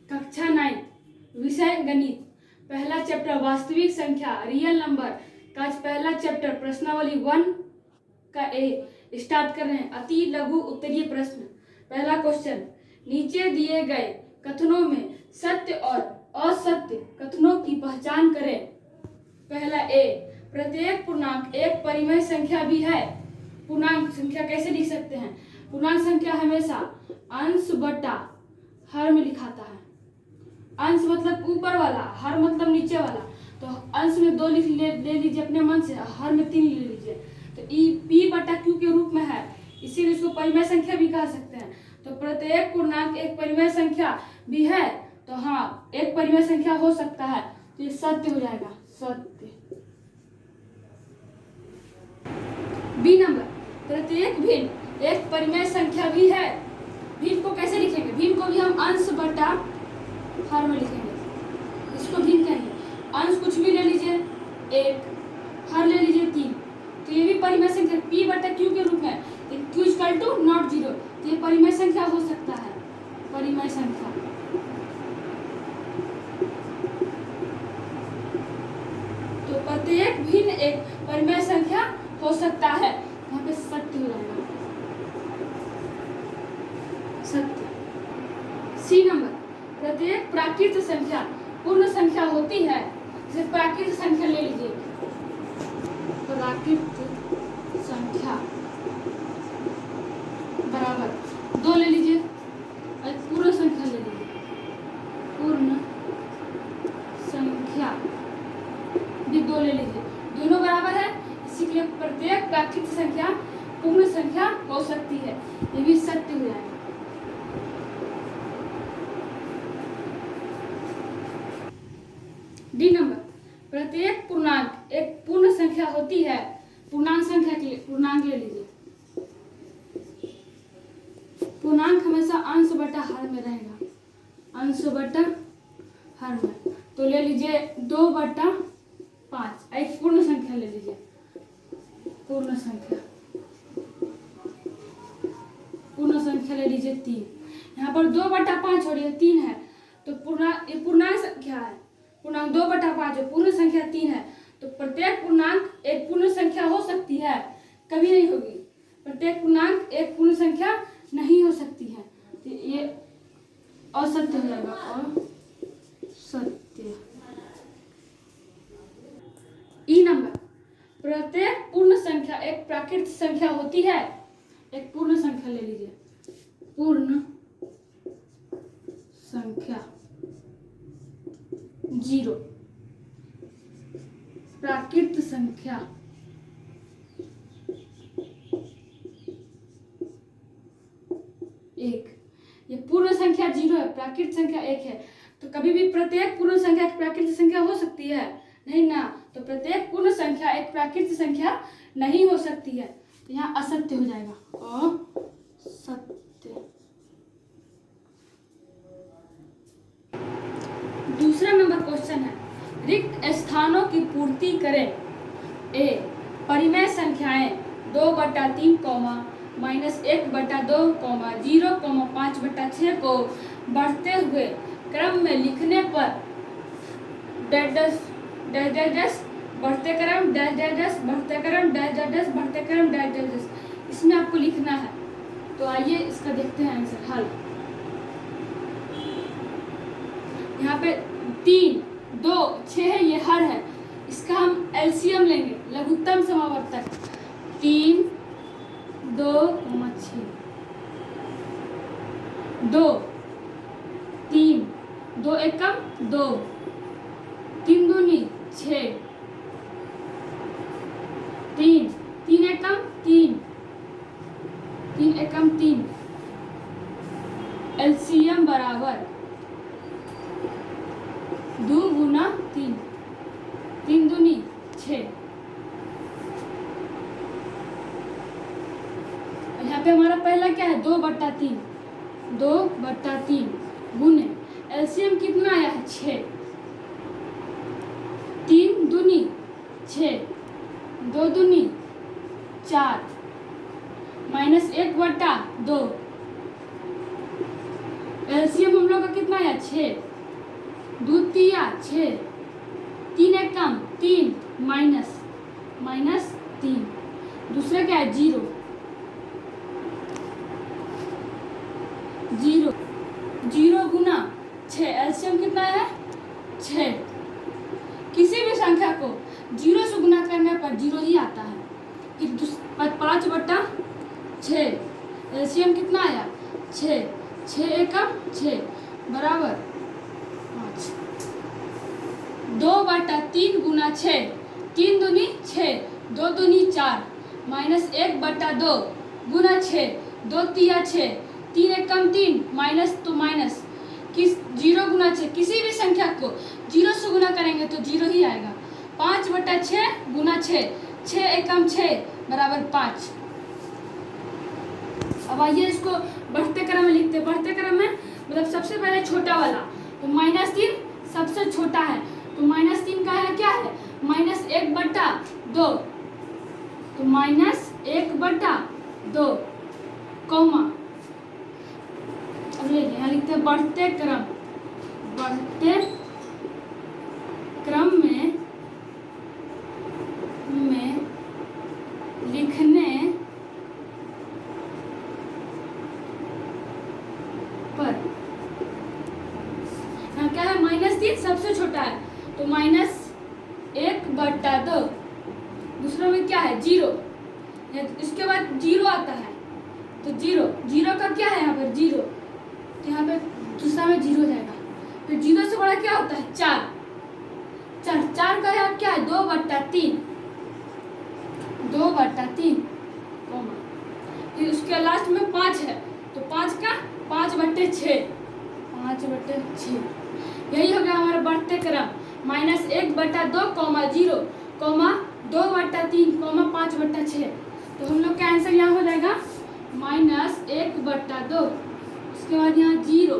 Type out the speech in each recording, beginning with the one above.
कक्षा 9 विषय गणित, पहला चैप्टर वास्तविक संख्या रियल नंबर का आज पहला चैप्टर प्रश्नावली 1 का ए स्टार्ट कर रहे हैं। अति लघु उत्तरीय प्रश्न। पहला क्वेश्चन, नीचे दिए गए कथनों में सत्य और असत्य कथनों की पहचान करें। पहला ए, प्रत्येक पूर्णांक एक परिमेय संख्या भी है। पूर्णांक संख्या कैसे लिख सकते हैं? पूर्णांक संख्या हमेशा अंश बटा हर में लिखाता है। अंश मतलब ऊपर वाला, हर मतलब नीचे वाला। तो अंश में 2 ले लीजिए अपने मन से, हर में 3 ले लीजिए। तो ई पी बटा क्यू के रूप में है, इसीलिए इसको परिमेय संख्या भी कह सकते हैं। तो प्रत्येक पूर्णांक एक परिमेय संख्या भी है, तो हाँ एक परिमेय संख्या हो सकता है, तो ये सत्य हो जाएगा, सत्य। बी नंबर, प्रत्येक भिन्न एक परिमेय संख्या भी है। भिन्न को कैसे लिखेंगे? भिन्न को भी हम अंश बटा हर में लिखेंगे, इसको भिन्न कहेंगे। अंश कुछ भी ले लीजिए 1, हर ले लीजिए 3, तो ये भी परिमेय संख्या p बटा q के रूप में, q इक्वल टू नॉट 0, तो ये परिमेय संख्या हो सकता है, परिमेय संख्या। तो प्रत्येक भिन्न एक परिमेय संख्या हो सकता है, यहाँ पे सत्य हो जाएगा, सत्य। सी नंबर, प्रत्येक प्राकृत संख्या पूर्ण संख्या होती है। जैसे प्राकृत संख्या ले लीजिए, प्राकृत संख्या बराबर 2 ले लीजिए, और पूर्ण संख्या ले लीजिए, पूर्ण संख्या भी 2 ले लीजिए, दोनों बराबर है, इसी के लिए प्रत्येक प्राकृत संख्या पूर्ण संख्या हो सकती है, ये भी सत्य हो जाएगा। डी नंबर, प्रत्येक पूर्णांक एक पूर्ण संख्या होती है। पूर्णांक संख्या के लिए पूर्णांक ले लीजिए, पूर्णांक हमेशा अंश बटा हर में रहेगा, अंश बटा हर में। तो ले लीजिए 2 बटा 5, एक पूर्ण संख्या ले लीजिए, पूर्ण संख्या, पूर्ण संख्या ले लीजिए 3। यहाँ पर 2 बटा 5 और ये 3 है, तो पूर्णांक संख्या है, पूर्णांक 2 बटा 5 है, पूर्ण संख्या 3 है। तो प्रत्येक पूर्णांक एक पूर्ण संख्या हो सकती है, कभी नहीं होगी। प्रत्येक पूर्णांक एक पूर्ण संख्या नहीं हो सकती है, तो ये असत्य हो जाएगा, असत्य। ई नंबर, प्रत्येक पूर्ण संख्या एक प्राकृत संख्या होती है। एक पूर्ण संख्या ले लीजिए, पूर्ण संख्या 0, प्राकृत संख्या 1। ये पूर्ण संख्या 0 है, प्राकृत संख्या 1 है, तो कभी भी प्रत्येक पूर्ण संख्या एक प्राकृत संख्या हो सकती है? नहीं ना, तो प्रत्येक पूर्ण संख्या एक प्राकृत संख्या नहीं हो सकती है, तो यहाँ असत्य हो जाएगा, असत्य। दूसरा नंबर क्वेश्चन है, रिक्त स्थानों की पूर्ति करें। ए, परिमेय संख्याएं 2 बटा 3, -1 बटा 2, 0, 5 बटा 6 को बढ़ते हुए क्रम में लिखने पर dash dash dash dash dash बढ़ते क्रम डैश डैश डैश बढ़ते क्रम डैश डैश डैश बढ़ते क्रम डैश डैश डैश, इसमें आपको लिखना है। तो आइए इसका देखते हैं आंसर, हल। यहाँ पे 3, 2, 6 है, ये हर है, इसका हम एलसीएम लेंगे, लघुत्तम समावर्तक। 3, 2, 6, 2, 3, 2 एकम 2, 3 दूनी 6, 3, 3 एकम 3, 3 एकम 3, एलसीएम बराबर 2 गुना 3, 3 दूनी 6। यहाँ पे हमारा पहला क्या है? 2 बटा 3, 2 बटा 3 गुने एलसीएम कितना आया है? 6, 3 दूनी 6, 2 दूनी 4, -1 बटा 2, एलसीएम हम लोग का कितना है? 6। 6, एलसीएम कितना है 6। किसी भी संख्या को 0 से गुना करने पर 0 ही आता है। फिर 5/6, एलसीएम कितना आया 6, 6 एकम 6 बराबर 5। 2/3 गुना 6, 3 दूनी 6, 2 दूनी 4 माइनस 1/2 गुना 6, 2 तिया 6, 3 एकम 3 माइनस तो माइनस 0 गुना 6, किसी भी संख्या को 0 से गुना करेंगे तो 0 ही आएगा। 5/6 गुना 6, 6 एकम 6 बराबर 5। अब आइए इसको बढ़ते क्रम में लिखते हैं। बढ़ते क्रम में मतलब सबसे पहले छोटा वाला तो -3 सबसे छोटा है, तो -3 का है क्या है -1/2, तो -1/2 कौमा। अब यहाँ लिखते हैं बढ़ते क्रम। बढ़ते क्रम में लिखने पर यहाँ क्या है -3 सबसे छोटा है तो -1/2। दूसरा में क्या है 0, इसके बाद 0 आता है तो 0 का क्या है यहाँ पर 0, तो यहाँ पे दूसरा में 0 जाएगा। फिर 0 से बड़ा क्या होता है 4 का यहाँ क्या है 2/3 कॉमा। फिर उसके लास्ट में 5 है तो 5 का 5/6 यही हो गया हमारा बढ़ते क्रम। -1/2 कॉमा 0 कॉमा 2/3 कॉमा 5/6। तो हम लोग का आंसर यहाँ हो जाएगा -1/2, उसके बाद यहाँ 0,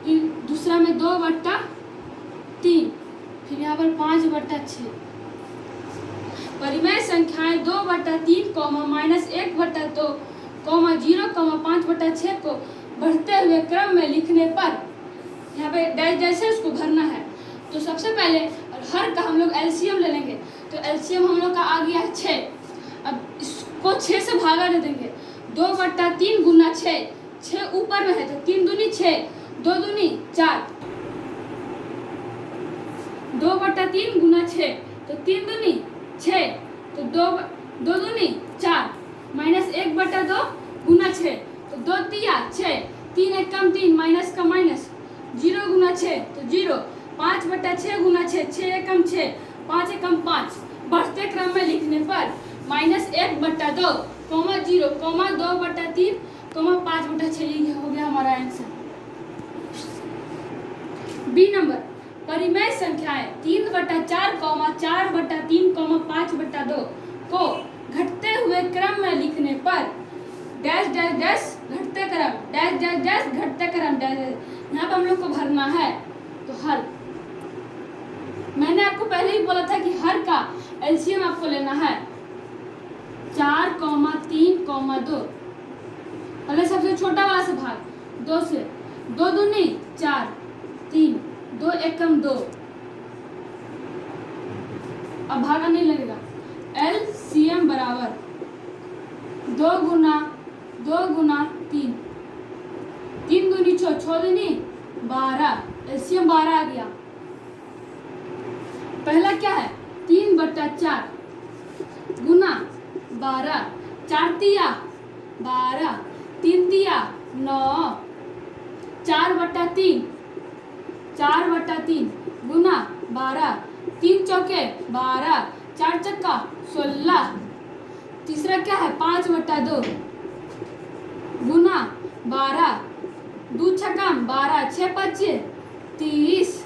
फिर दूसरा में 2/3, फिर यहाँ पर 5/6। परिमेय संख्याएं 2/3 कॉमा -1/2 कॉमा 0 कॉमा 5/6 को बढ़ते हुए क्रम में लिखने पर यहाँ पे डैश डैश है उसको भरना है। तो सबसे पहले हर का हम लोग एलसीएम ले लेंगे, तो एलसीएम हम लोग का आ गया है 6। अब इसको 6 से भागा दे देंगे। 2/3 गुना 6, 6 ऊपर में है तो 3 दूनी 6, 2 दूनी 4, 2/3 गुना 6 तो 3 दूनी 6, तो 2 दूनी 4 माइनस 1/2 गुना 6 तो 2 तिया 6, 3 एकम 3 माइनस का माइनस, 0 गुना 6 तो 0, 5/6 गुना 6, 6 एकम 6, 5 एकम 5। बढ़ते क्रम में लिखने पर -1/2 कॉमा 0 कॉमा 2/3 कॉमा 5/6 ये हो गया हमारा आंसर। बी नंबर परिमेय संख्याएं 3/4 कॉमा 4/3 कॉमा 5/2 को घटते हुए क्रम में लिखने पर डैश डैश डैश घटते क्रम डैश डैश डैश घटते क्रम डैश। यहाँ पे हम लोग को भरना है तो हर, मैंने आपको पहले ही बोला था कि हर का एलसीएम आपको लेना है 4, 3, 2। पहले सबसे छोटा वाला से भाग 2 से, 2 दूनी 4, 3, 2 एकम 2। अब भागा नहीं लगेगा। एलसीएम बराबर 2 गुना 3, 3 दूनी 6, 6 दूनी 12, एलसीएम 12 आ गया। पहला क्या है 3/4 गुना 12, 4 तिया 12, 3 तिया 9, 4/3 गुना 12, 3 चौके 12, 4 चक्का 16। तीसरा क्या है 5/2 गुना 12, 2 छक्का 12, 6 5 30।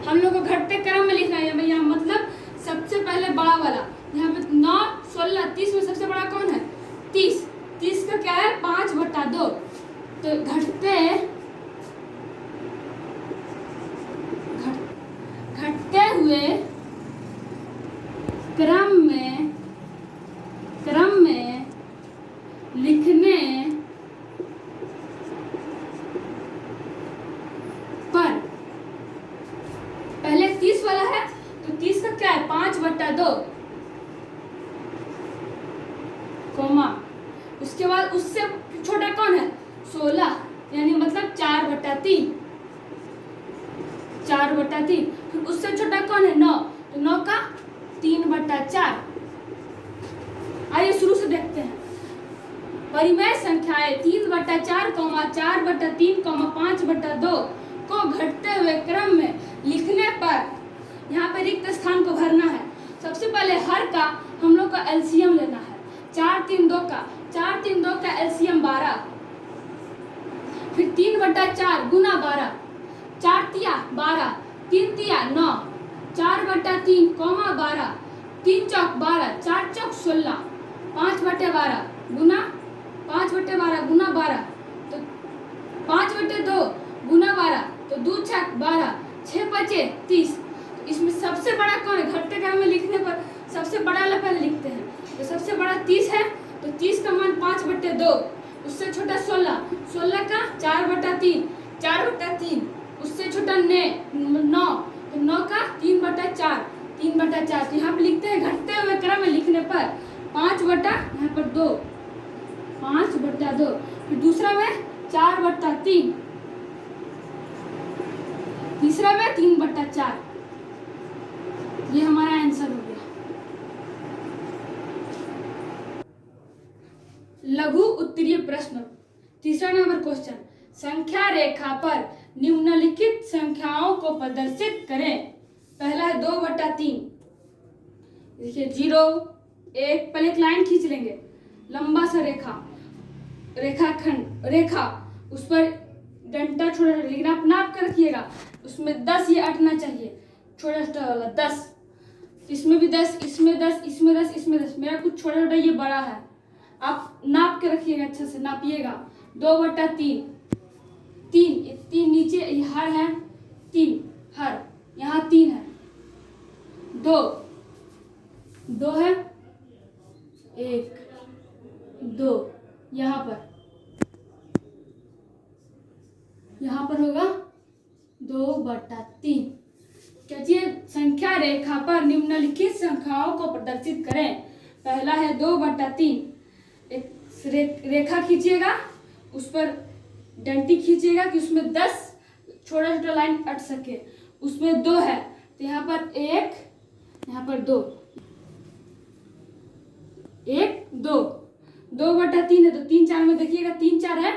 हम लोग को घटते क्रम में लिखना है भैया, मतलब सबसे पहले बड़ा वाला यहाँ पे 9, 16, 30 में सबसे बड़ा कौन है 30। 30 का क्या है 5/2। तो घटते हुए क्रम में लिखने पर पहले 30 वाला है तो 30 का क्या है 5/2 कोमा, उसके बाद उससे छोटा कौन है 16, यानी मतलब 4/3। 3, 4/3। फिर उससे छोटा कौन है? 9, तो 9 का 3/4। आइए शुरू से देखते हैं। परिमेय संख्याएं 3/4, 4/3, 5/2 को घटते हुए क्रम में लिखने पर यहाँ पे रिक्त स्थान को भरना है। सबसे पहले हर का हम लोग का एलसीएम लेना है। 4 3 2 का एलसीएम 12। फिर 3/4 गुना 12, 4 तिया 12, 3 तिया 9, 4/3 कौमा 12, 3 चौक 12, 4 चौक 16, 5/12 गुना 12, तो 5/2 गुना 12, तो 2 छक 12, 6 5 30। इसमें सबसे बड़ा कौन है? घटते क्रम में लिखने पर सबसे बड़ा वाला पहले लिखते हैं। तो सबसे बड़ा 30 है, तो 30 का मान 5/2। उससे छोटा 16, 16 का 4/3, उससे छोटा 9, तो 9 का 3/4, तो यहाँ पे लिखते हैं घटते हुए क्रम में लिखने पर 5/2, 5/2। फिर दूसरा में 4/3, तीसरा में 3/4। ये हमारा आंसर हो गया। लघु उत्तरीय प्रश्न, तीसरा नंबर क्वेश्चन। संख्या रेखा पर निम्नलिखित संख्याओं को प्रदर्शित करें। पहला है 2/3। देखिए 0 1, पहले एक लाइन खींच लेंगे, लंबा सा रेखा, उस पर डंडा छोटा, लेकिन आप नाप कर रखिएगा, उसमें 10 ये अटना चाहिए, छोटा छोटा वाला 10। इसमें भी 10, इसमें 10, इसमें 10, इसमें 10। मेरा कुछ छोटा छोटा ये बड़ा है, आप नाप के रखिएगा, अच्छे से नापिएगा। 2/3, 3 नीचे हर है, 3 हर, यहाँ 3 है, 2 है, 1 2, यहाँ पर होगा 2/3। कहती संख्या रेखा पर निम्नलिखित संख्याओं को प्रदर्शित करें। पहला है 2/3। एक रेखा खींचिएगा, उस पर डंडी खींचिएगा कि उसमें 10 छोटा छोटा लाइन अट सके। उसमें 2 है, तो यहाँ पर 1, यहाँ पर 2, 1 2, 2/3 है, तो 3 4 में देखिएगा, 3 4 है,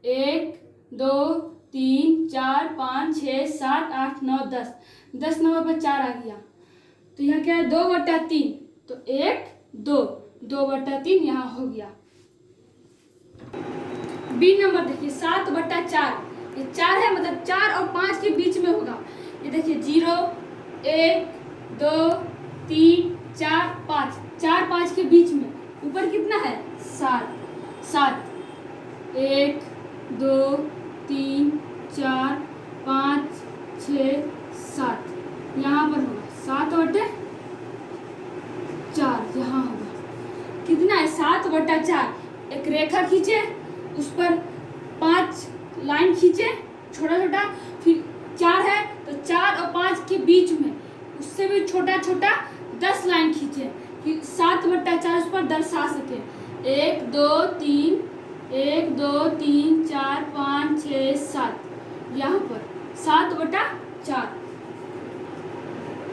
1 2 3 4 5 6 7 8 9 10, 10 नंबर पर 4 आ गया, तो यहाँ क्या है? 2/3, तो 1 2, 2/3 यहाँ हो गया। बी नंबर देखिए 7/4। ये 4 है, मतलब 4 और 5 के बीच में होगा। ये देखिए 0 1 2 3 4 5, 4 5 के बीच में, ऊपर कितना है? 7, 1 2 3 4 5 6 7, यहाँ पर होगा 7/4, यहाँ होगा कितना है? 7/4। एक रेखा खींचे, उस पर 5 लाइन खींचे छोटा छोटा, फिर 4 है, तो 4 और 5 के बीच में उससे भी छोटा छोटा 10 लाइन खींचे कि 7/4 उस पर दर्शा सके। 1 2 3 1 2 3 4 5 6 7, यहाँ पर 7/4।